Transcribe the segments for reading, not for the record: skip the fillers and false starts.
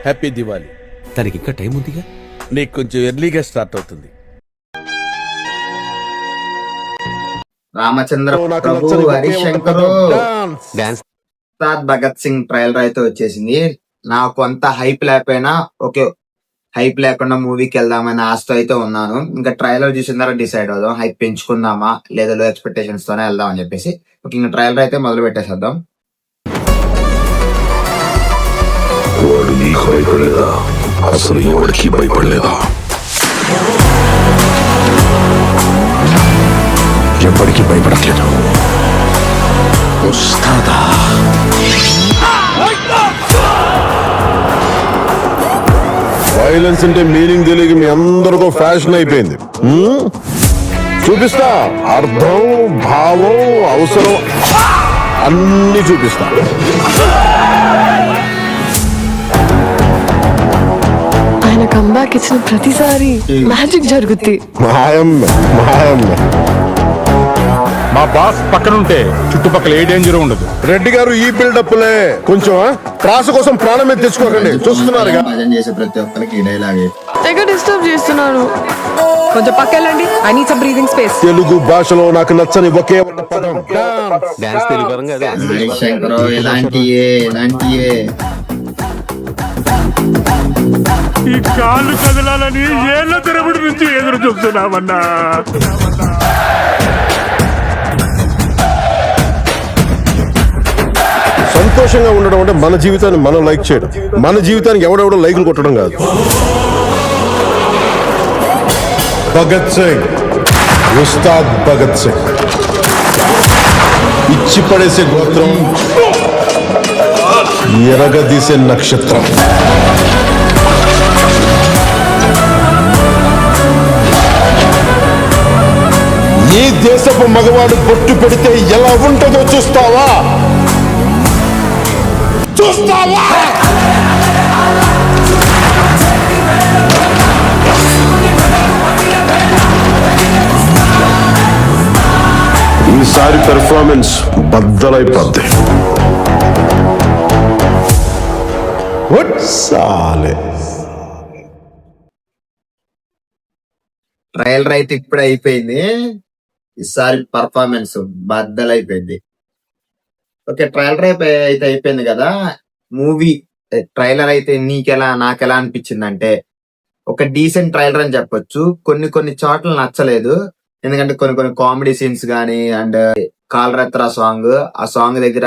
Happy Diwali. దానికి ఇంకా time ఉందిగా. నీకు కొంచెం ఎర్లీగా స్టార్ట్ అవుతుంది. రామచంద్ర ప్రభు, హరిశంకర్, ఉస్తాద్ భగత్ సింగ్ ట్రైలర్ అయితే వచ్చేసింది. నాకు అంత హైప్ లేకపోయినా ఓకే, హైప్ లేకుండా మూవీకి వెళ్దామని ఆశతో అయితే ఉన్నాను. ఇంకా ట్రైలర్ చూసిన తర్వాత డిసైడ్ అవుదాం, హైప్ పెంచుకుందామా లేదా లో ఎక్స్పెక్టేషన్స్ తోనే వెళ్దాం అని చెప్పేసి. ఇంకా ట్రైలర్ అయితే మొదలు పెట్టేసేద్దాం. వాడు నీకు భయపడలేదా? అసలు ఎవరికి భయపడలేదా? ఎప్పటికీ భయపడట్లేదు. ఉస్తాదా వైలెన్స్ అంటే మీనింగ్ తెలియక మీ అందరికీ ఫ్యాషన్ అయిపోయింది. చూపిస్తా, అర్థం, భావం, అవసరం అన్ని చూపిస్తా. ఆయన కంబ్యాక్ ఇచ్చిన ప్రతిసారి మ్యాజిక్ జరుగుద్ది. మాయమ్మ మా బాస్ పక్కనుంటే చుట్టుపక్కల ఏ డేంజర్ ఉండదు. రెడ్డి గారు ఈ బిల్డప్లే కొంచెం ప్రాస కోసం ప్రాణం మీద తెచ్చుకోకండి. చూస్తున్నారుగా భజన చేసే ప్రతి ఒక్కరికి ఈ డైలాగ్ తెగ డిస్టర్బ్ చేస్తున్నారు. కొంచెం పక్కెళ్ళండి. I need some breathing space. Telugu భాషలో నాకు నచ్చని ఒకే ఒక పదం డాన్స్ తెలుగు పరంగా అదే. హరిశంకర్ ఇలాంటియే. ఈ కాళ్ళు కదలాలని ఏళ్ళ తరబడి నుంచి ఎదురు చూస్తున్నామన్నా. సంతోషంగా ఉండడం అంటే మన జీవితాన్ని మనం లైక్ చేయడం, మన జీవితానికి ఎవడెవడో లైకులు కొట్టడం కాదు. భగత్ సింగ్, ఉస్తాద్ భగత్ సింగ్ ఇచ్చి పడేసే గోత్రం, ఎరగదీసే నక్షత్రం. ఈ దేశపు మగవాడు పొట్టు పెడితే ఎలా ఉంటుందో చూస్తావా? ఈసారి పెర్ఫార్మెన్స్ బద్దలైపోద్ది. ట్రైలర్ అయితే ఇప్పుడే అయిపోయింది. ఈసారి పర్ఫార్మెన్స్ బద్దలైపోయింది. ఓకే, ట్రైలర్ అయితే అయిపోయింది కదా. మూవీ ట్రైలర్ అయితే నాకెలా అనిపించింది అంటే ఒక డీసెంట్ ట్రైలర్ అని చెప్పొచ్చు. కొన్ని చోట్ల నచ్చలేదు, ఎందుకంటే కొన్ని కామెడీ సీన్స్ గానీ అండ్ కాలరత్ర ఆ సాంగ్ దగ్గర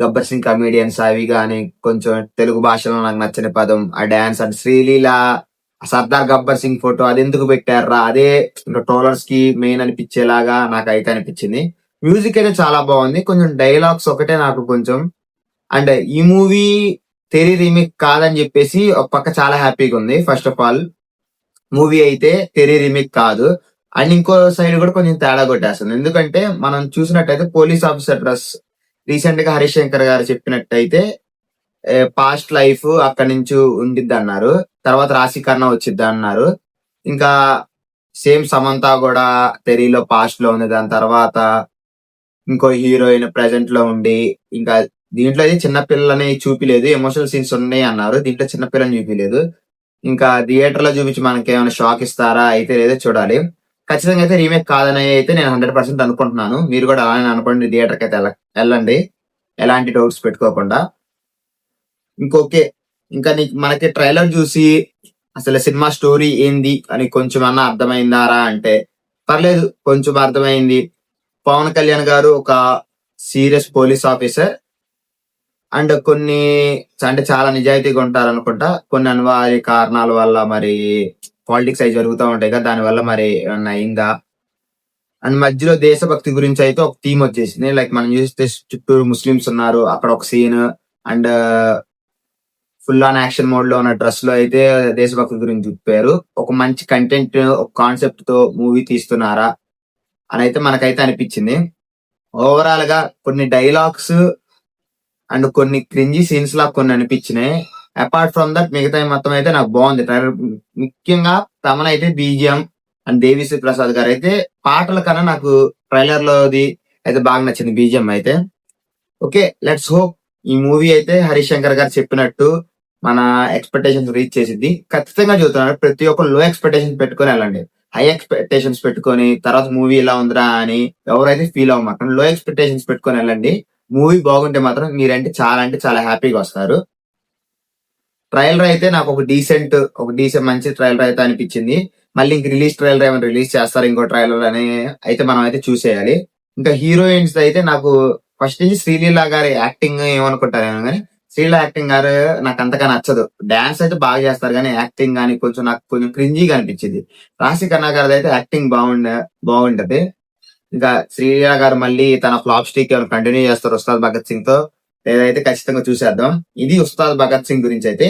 గబ్బర్ సింగ్ కమీడియన్స్ అవి గానీ కొంచెం తెలుగు భాషలో నాకు నచ్చని పదం, ఆ dance and Sreeleela, Sardar Gabbar Singh photo అది ఎందుకు పెట్టారా, అదే ట్రోలర్స్ కి మెయిన్ అనిపించేలాగా నాకైతే అనిపించింది. మ్యూజిక్ అయితే చాలా బాగుంది. కొంచెం డైలాగ్స్ ఒకటే నాకు కొంచెం, అండ్ ఈ మూవీ తెరీ రీమేక్ కాదని చెప్పేసి ఒక పక్క చాలా హ్యాపీగా ఉంది. ఫస్ట్ ఆఫ్ ఆల్ మూవీ అయితే తెరీ రీమేక్ కాదు, అండ్ ఇంకో సైడ్ కూడా కొంచెం తేడా కొట్టేస్తుంది. ఎందుకంటే మనం చూసినట్టయితే పోలీస్ ఆఫీసర్ డ్రెస్ రీసెంట్ గా హరిశంకర్ గారు చెప్పినట్టయితే పాస్ట్ లైఫ్ అక్కడి నుంచి ఉండిద్ది అన్నారు, తర్వాత రాశీకరణ వచ్చిద్ది అన్నారు. ఇంకా సేమ్ సమంత కూడా తెరీలో పాస్ట్ లో ఉంది, దాని తర్వాత ఇంకో హీరోయిన్ ప్రెసెంట్ లో ఉండి, ఇంకా దీంట్లో అయితే చిన్నపిల్లలని చూపిలేదు, ఎమోషనల్ సీన్స్ ఉన్నాయి అన్నారు, దీంట్లో చిన్నపిల్లని చూపిలేదు. ఇంకా థియేటర్ లో చూపించి మనకి ఏమైనా షాక్ ఇస్తారా అయితే లేదో చూడాలి. ఖచ్చితంగా అయితే రీమేక్ కాదని అయితే నేను 100% అనుకుంటున్నాను. మీరు కూడా అలానే అనుకోండి, థియేటర్కి అయితే వెళ్ళండి ఎలాంటి డౌట్స్ పెట్టుకోకుండా. ఇంకొకే ఇంకా మనకి ట్రైలర్ చూసి అసలు సినిమా స్టోరీ ఏంది అని కొంచెం అన్నా అర్థమైందారా అంటే పర్లేదు, కొంచెం అర్థమైంది. పవన్ కళ్యాణ్ గారు ఒక సీరియస్ పోలీస్ ఆఫీసర్ అండ్ అంటే చాలా నిజాయితీగా ఉంటారు అనుకుంటా. కొన్ని అనివార్య కారణాల వల్ల మరి పాలిటిక్స్ అవి జరుగుతూ ఉంటాయి కదా, దాని వల్ల మరి ఏమన్నా అయిందా అండ్ మధ్యలో దేశభక్తి గురించి అయితే ఒక థీమ్ వచ్చేసింది. లైక్ మనం చూస్తే చుట్టూరు ముస్లిమ్స్ ఉన్నారు, అక్కడ ఒక scene and full on action mode లో ఉన్న డ్రెస్ లో అయితే దేశభక్తి గురించి చెప్పారు. ఒక మంచి కంటెంట్, ఒక కాన్సెప్ట్ తో మూవీ తీస్తున్నారా అని అయితే మనకైతే అనిపించింది. ఓవరాల్ గా కొన్ని డైలాగ్స్ అండ్ కొన్ని క్రింజీ సీన్స్ లా కొన్ని అనిపించినాయి. అపార్ట్ ఫ్రమ్ దట్ మిగతా మొత్తం అయితే నాకు బాగుంది ట్రైలర్. ముఖ్యంగా తమన్ అయితే బీజిఎం అండ్ దేవిశ్రీ ప్రసాద్ గారు అయితే పాటల కన్నా నాకు ట్రైలర్ లోది అయితే బాగా నచ్చింది బీజిఎం అయితే. ఓకే, లెట్స్ హోప్ ఈ మూవీ అయితే హరీష్ శంకర్ గారు చెప్పినట్టు మన ఎక్స్పెక్టేషన్స్ రీచ్ చేసిద్ది. ఖచ్చితంగా చూస్తున్నాను, ప్రతి ఒక్కరు లో ఎక్స్పెక్టేషన్స్ పెట్టుకొని వెళ్ళండి. హై ఎక్స్పెక్టేషన్స్ పెట్టుకొని తర్వాత మూవీ ఇలా ఉందిరా అని ఎవరైతే ఫీల్ అవ్వమాకండి. లో ఎక్స్పెక్టేషన్స్ పెట్టుకొని వెళ్ళండి. మూవీ బాగుంటే మాత్రం మీరంటే చాలా హ్యాపీగా వస్తారు. ట్రైలర్ అయితే నాకు ఒక డీసెంట్ మంచి ట్రైలర్ అయితే అనిపించింది. మళ్ళీ ఇంక రిలీజ్ ట్రైలర్ ఏమైనా రిలీజ్ చేస్తారు ఇంకో ట్రైలర్ అని అయితే మనం అయితే చూసేయాలి. ఇంకా హీరోయిన్స్ అయితే నాకు ఫస్ట్ నుంచి శ్రీలీల గారి యాక్టింగ్ ఏమనుకుంటారేమో కానీ శ్రీలీల యాక్టింగ్ గారు నాకు అంతగా నచ్చదు. డాన్స్ అయితే బాగా చేస్తారు కానీ యాక్టింగ్ కానీ నాకు కొంచెం క్రింజీగా అనిపించింది. రాశి ఖన్నా గారిది అయితే యాక్టింగ్ బాగుంటది. ఇంకా శ్రీలీల గారు మళ్ళీ తన ఫ్లాప్ స్టిక్ ఏమైనా కంటిన్యూ చేస్తారు ఉస్తాద్ భగత్ సింగ్ తో, లేదైతే ఖచ్చితంగా చూసేద్దాం. ఇది ఉస్తాద్ భగత్ సింగ్ గురించి అయితే.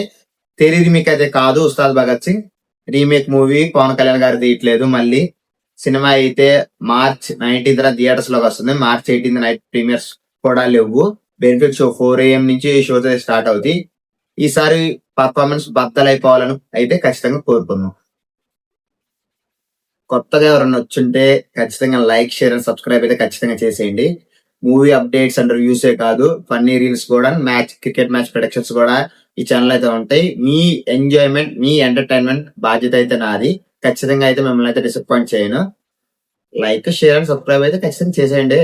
తెలీదు మీకు అయితే కాదు ఉస్తాద్ భగత్ సింగ్ రీమేక్ మూవీ పవన్ కళ్యాణ్ గారు తీయట్లేదు. మళ్ళీ సినిమా అయితే March 19th థియేటర్స్ లోకి వస్తుంది. March 18th నైట్ ప్రీమియర్స్ కూడా లేవు. బెనిఫిట్ షో 4 AM నుంచి షోస్ అయితే స్టార్ట్ అవుతాయి. ఈసారి పర్ఫార్మెన్స్ బద్దలైపోవాలని అయితే ఖచ్చితంగా కోరుకున్నాం. కొత్తగా ఎవరైనా వచ్చుంటే ఖచ్చితంగా లైక్, షేర్ అండ్ సబ్స్క్రైబ్ అయితే ఖచ్చితంగా చేసేయండి. మూవీ అప్డేట్స్ అండ్ రివ్యూసే కాదు, ఫన్నీ రీల్స్ కూడా, క్రికెట్ మ్యాచ్ ప్రొడక్షన్స్ కూడా ఈ ఛానల్ అయితే ఉంటాయి. మీ ఎంజాయ్మెంట్, మీ ఎంటర్టైన్మెంట్ బాధ్యత అయితే నాది. ఖచ్చితంగా అయితే మిమ్మల్ని అయితే డిసప్పాయింట్ చేయను. లైక్, షేర్ అండ్ సబ్స్క్రైబ్ అయితే ఖచ్చితంగా చేసేయండి.